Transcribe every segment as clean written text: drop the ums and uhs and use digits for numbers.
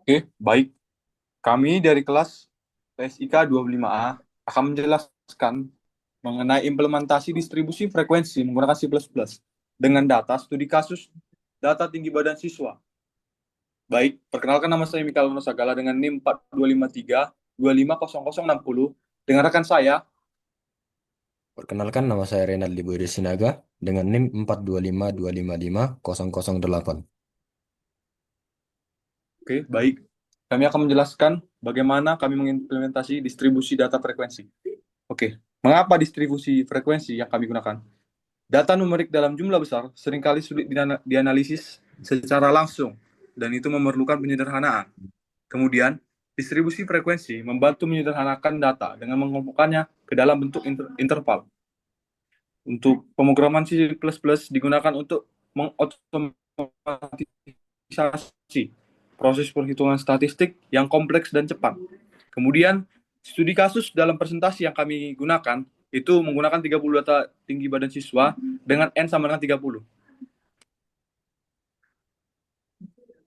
Oke, baik. Kami dari kelas TSIK 25A akan menjelaskan mengenai implementasi distribusi frekuensi menggunakan C++ dengan data studi kasus data tinggi badan siswa. Baik, perkenalkan nama saya Mikael Nusagala dengan NIM 4253 250060 dengan rekan saya. Perkenalkan nama saya Renaldi Boyde Sinaga dengan NIM 42522550008. Oke, baik. Kami akan menjelaskan bagaimana kami mengimplementasi distribusi data frekuensi. Oke, mengapa distribusi frekuensi yang kami gunakan? Data numerik dalam jumlah besar seringkali sulit dianalisis secara langsung, dan itu memerlukan penyederhanaan. Kemudian, distribusi frekuensi membantu menyederhanakan data dengan mengumpulkannya ke dalam bentuk interval. Untuk pemrograman C++ digunakan untuk mengotomatisasi proses perhitungan statistik yang kompleks dan cepat. Kemudian, studi kasus dalam presentasi yang kami gunakan itu menggunakan 30 data tinggi badan siswa dengan N sama dengan 30.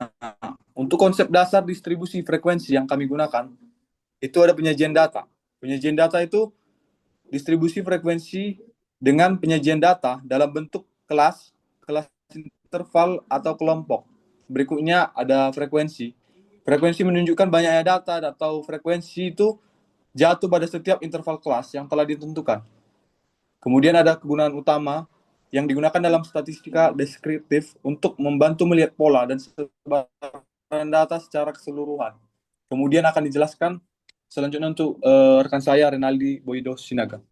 Nah, untuk konsep dasar distribusi frekuensi yang kami gunakan, itu ada penyajian data. Penyajian data itu distribusi frekuensi dengan penyajian data dalam bentuk kelas, kelas interval atau kelompok. Berikutnya ada frekuensi. Frekuensi menunjukkan banyaknya data atau frekuensi itu jatuh pada setiap interval kelas yang telah ditentukan. Kemudian ada kegunaan utama yang digunakan dalam statistika deskriptif untuk membantu melihat pola dan sebaran data secara keseluruhan. Kemudian akan dijelaskan selanjutnya untuk rekan saya Renaldi Boydo Sinaga.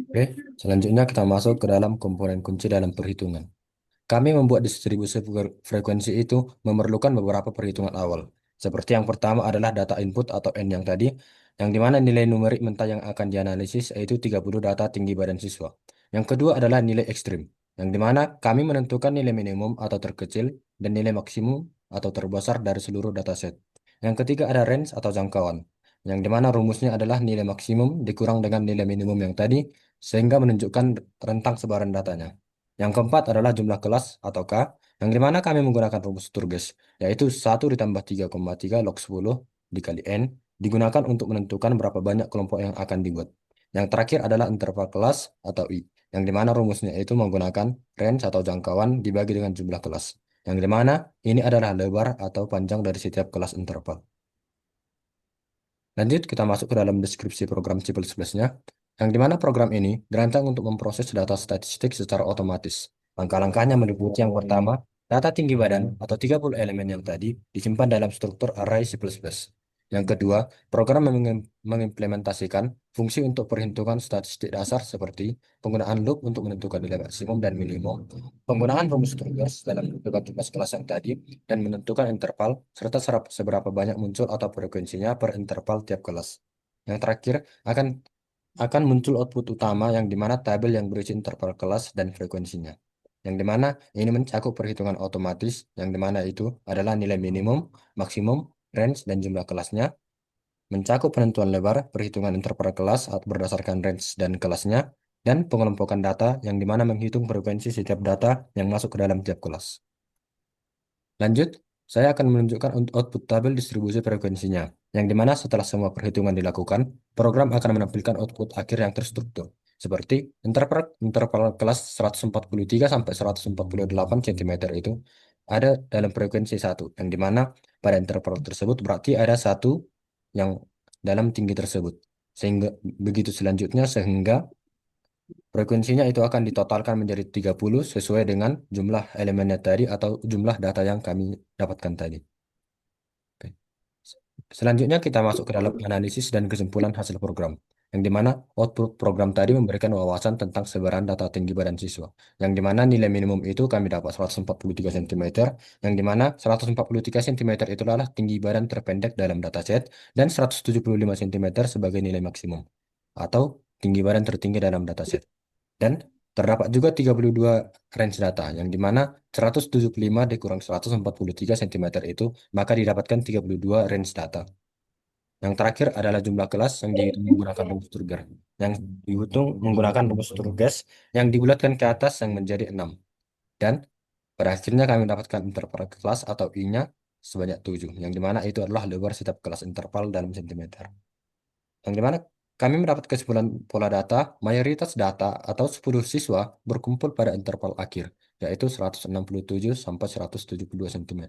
Oke, selanjutnya kita masuk ke dalam komponen kunci dalam perhitungan. Kami membuat distribusi frekuensi itu memerlukan beberapa perhitungan awal. Seperti yang pertama adalah data input atau N yang tadi, yang dimana nilai numerik mentah yang akan dianalisis yaitu 30 data tinggi badan siswa. Yang kedua adalah nilai ekstrim, yang dimana kami menentukan nilai minimum atau terkecil dan nilai maksimum atau terbesar dari seluruh dataset. Yang ketiga ada range atau jangkauan, yang dimana rumusnya adalah nilai maksimum dikurang dengan nilai minimum yang tadi, sehingga menunjukkan rentang sebaran datanya. Yang keempat adalah jumlah kelas atau K, yang dimana kami menggunakan rumus Sturges, yaitu 1 ditambah 3,3 log 10 dikali N, digunakan untuk menentukan berapa banyak kelompok yang akan dibuat. Yang terakhir adalah interval kelas atau I, yang dimana rumusnya itu menggunakan range atau jangkauan dibagi dengan jumlah kelas, yang dimana ini adalah lebar atau panjang dari setiap kelas interval. Lanjut, kita masuk ke dalam deskripsi program C++-nya, yang dimana program ini dirancang untuk memproses data statistik secara otomatis. Langkah-langkahnya meliputi yang pertama, data tinggi badan atau 30 elemen yang tadi disimpan dalam struktur array C++. Yang kedua, program mengimplementasikan fungsi untuk perhitungan statistik dasar seperti penggunaan loop untuk menentukan nilai maksimum dan minimum, penggunaan rumus Sturges dalam menentukan tugas kelas yang tadi, dan menentukan interval serta seberapa banyak muncul atau frekuensinya per interval tiap kelas. Yang terakhir, akan akan muncul output utama yang dimana tabel yang berisi interval kelas dan frekuensinya. Yang dimana ini mencakup perhitungan otomatis, yang dimana itu adalah nilai minimum, maksimum, range, dan jumlah kelasnya, mencakup penentuan lebar, perhitungan interval kelas atau berdasarkan range dan kelasnya, dan pengelompokan data yang dimana menghitung frekuensi setiap data yang masuk ke dalam tiap kelas. Lanjut, saya akan menunjukkan untuk output tabel distribusi frekuensinya, yang dimana setelah semua perhitungan dilakukan, program akan menampilkan output akhir yang terstruktur, seperti interval kelas 143 sampai 148 cm itu ada dalam frekuensi satu, yang dimana pada interval tersebut berarti ada satu yang dalam tinggi tersebut. Sehingga begitu selanjutnya sehingga frekuensinya itu akan ditotalkan menjadi 30 sesuai dengan jumlah elemennya tadi atau jumlah data yang kami dapatkan tadi. Oke. Selanjutnya kita masuk ke dalam analisis dan kesimpulan hasil program, yang dimana output program tadi memberikan wawasan tentang sebaran data tinggi badan siswa, yang dimana nilai minimum itu kami dapat 143 cm, yang dimana 143 cm itu adalah tinggi badan terpendek dalam dataset, dan 175 cm sebagai nilai maksimum, atau tinggi badan tertinggi dalam dataset. Dan terdapat juga 32 range data, yang dimana 175 dikurang 143 cm itu, maka didapatkan 32 range data. Yang terakhir adalah jumlah kelas yang dihitung menggunakan rumus Sturger. Yang dihitung menggunakan rumus Sturges yang dibulatkan ke atas yang menjadi 6. Dan pada akhirnya kami mendapatkan interval kelas atau I-nya sebanyak 7, yang dimana itu adalah lebar setiap kelas interval dalam sentimeter. Yang dimana kami mendapat kesimpulan pola data, mayoritas data atau 10 siswa berkumpul pada interval akhir, yaitu 167 sampai 172 cm.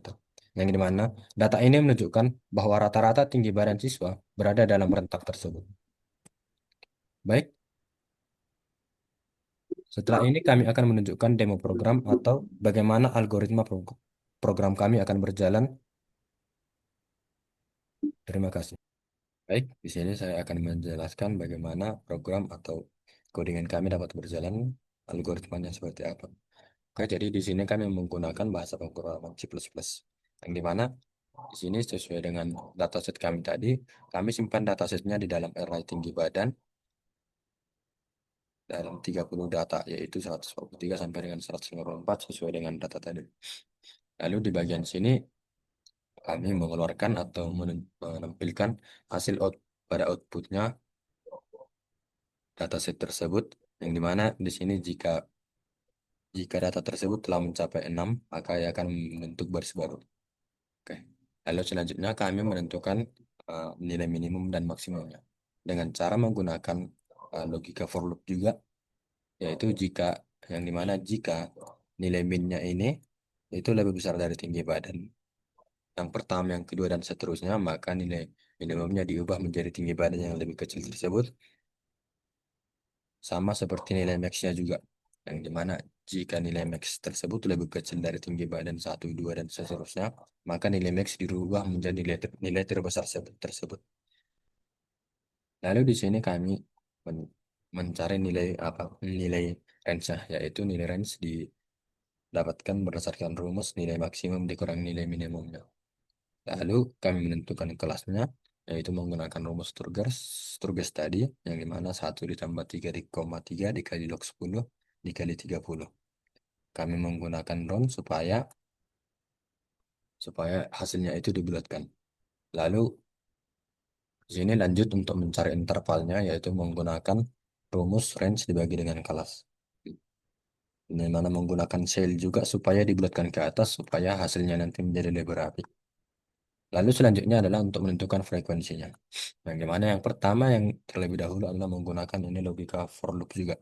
Yang dimana data ini menunjukkan bahwa rata-rata tinggi badan siswa berada dalam rentang tersebut. Baik, setelah ini kami akan menunjukkan demo program atau bagaimana algoritma program kami akan berjalan. Terima kasih. Baik, di sini saya akan menjelaskan bagaimana program atau codingan kami dapat berjalan, algoritmanya seperti apa. Oke, jadi di sini kami menggunakan bahasa pemrograman C++, yang dimana di sini sesuai dengan dataset kami tadi, kami simpan datasetnya di dalam array tinggi badan dalam 30 data, yaitu 143 sampai dengan 154 sesuai dengan data tadi. Lalu di bagian sini kami mengeluarkan atau menampilkan hasil pada outputnya dataset tersebut, yang dimana di sini jika data tersebut telah mencapai 6, maka ia akan membentuk baris baru. Oke. Lalu selanjutnya kami menentukan nilai minimum dan maksimumnya dengan cara menggunakan logika for loop juga, yaitu yang dimana jika nilai minnya ini itu lebih besar dari tinggi badan yang pertama, yang kedua, dan seterusnya, maka nilai minimumnya diubah menjadi tinggi badan yang lebih kecil tersebut, sama seperti nilai max-nya juga, yang dimana jika nilai max tersebut lebih kecil dari tinggi badan 1, 2, dan seterusnya, maka nilai max dirubah menjadi nilai terbesar tersebut. Lalu di sini kami mencari nilai apa? Nilai range, yaitu nilai range didapatkan berdasarkan rumus nilai maksimum dikurang nilai minimumnya. Lalu kami menentukan kelasnya, yaitu menggunakan rumus Sturges tadi, yang dimana 1 ditambah 3 di koma 3 dikali log 10 dikali 30. Kami menggunakan round supaya hasilnya itu dibulatkan. Lalu di sini lanjut untuk mencari intervalnya, yaitu menggunakan rumus range dibagi dengan kelas. Di mana menggunakan cell juga supaya dibulatkan ke atas, supaya hasilnya nanti menjadi lebih rapi. Lalu selanjutnya adalah untuk menentukan frekuensinya. Yang dimana yang pertama yang terlebih dahulu adalah menggunakan ini logika for loop juga.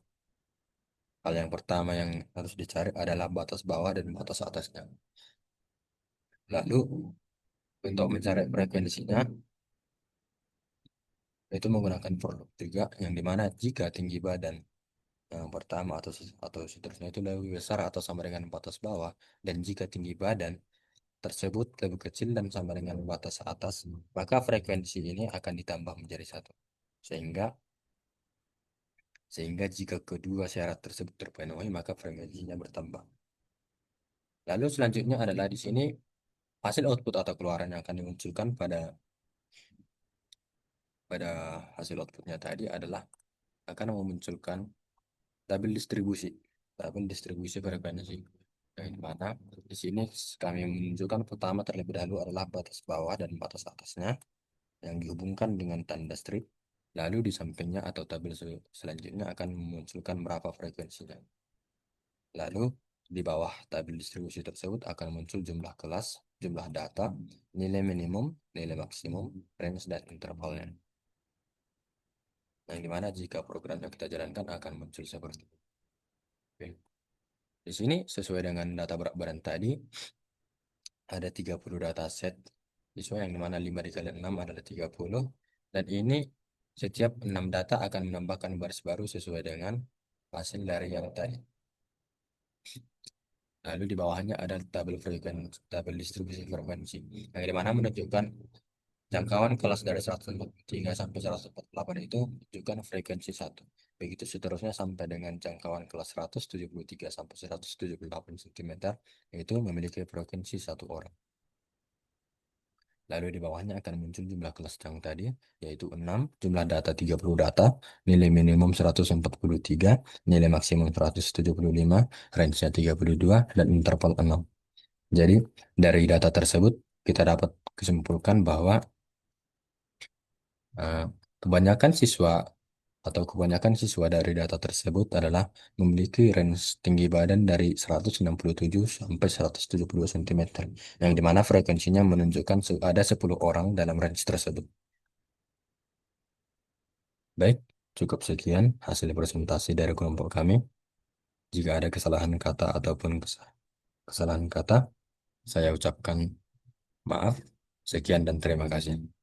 Hal yang pertama yang harus dicari adalah batas bawah dan batas atasnya. Lalu untuk mencari frekuensinya itu menggunakan for loop juga, yang dimana jika tinggi badan yang pertama atau seterusnya itu lebih besar atau sama dengan batas bawah, dan jika tinggi badan tersebut lebih kecil dan sama dengan batas atas, maka frekuensi ini akan ditambah menjadi satu. Sehingga sehingga jika kedua syarat tersebut terpenuhi, maka frekuensinya bertambah. Lalu selanjutnya adalah di sini hasil output atau keluaran yang akan dimunculkan pada hasil outputnya tadi adalah akan memunculkan tabel distribusi frekuensi. Yang mana di sini kami menunjukkan pertama terlebih dahulu adalah batas bawah dan batas atasnya yang dihubungkan dengan tanda strip. Lalu di sampingnya atau tabel selanjutnya akan memunculkan berapa frekuensinya. Lalu di bawah tabel distribusi tersebut akan muncul jumlah kelas, jumlah data, nilai minimum, nilai maksimum, range, dan intervalnya. Yang dimana jika program yang kita jalankan akan muncul seperti itu. Oke. Di sini sesuai dengan data berat badan tadi, ada 30 data set siswa, yang dimana 5 dikali 6 adalah 30. Dan ini setiap 6 data akan menambahkan baris baru sesuai dengan hasil dari yang tadi. Lalu di bawahnya ada tabel distribusi frekuensi, yang dimana menunjukkan jangkauan kelas dari 143 sampai 148 itu menunjukkan frekuensi satu. Begitu seterusnya sampai dengan jangkauan kelas 173 sampai 178 cm, itu memiliki frekuensi satu orang. Lalu di bawahnya akan muncul jumlah kelas yang tadi, yaitu 6, jumlah data 30 data, nilai minimum 143, nilai maksimum 175, range-nya 32, dan interval 6. Jadi, dari data tersebut, kita dapat kesimpulkan bahwa eh, kebanyakan siswa atau kebanyakan siswa dari data tersebut adalah memiliki range tinggi badan dari 167 sampai 170 cm, yang dimana frekuensinya menunjukkan ada 10 orang dalam range tersebut. Baik, cukup sekian hasil presentasi dari kelompok kami. Jika ada kesalahan kata ataupun kesalahan kata, saya ucapkan maaf. Sekian dan terima kasih.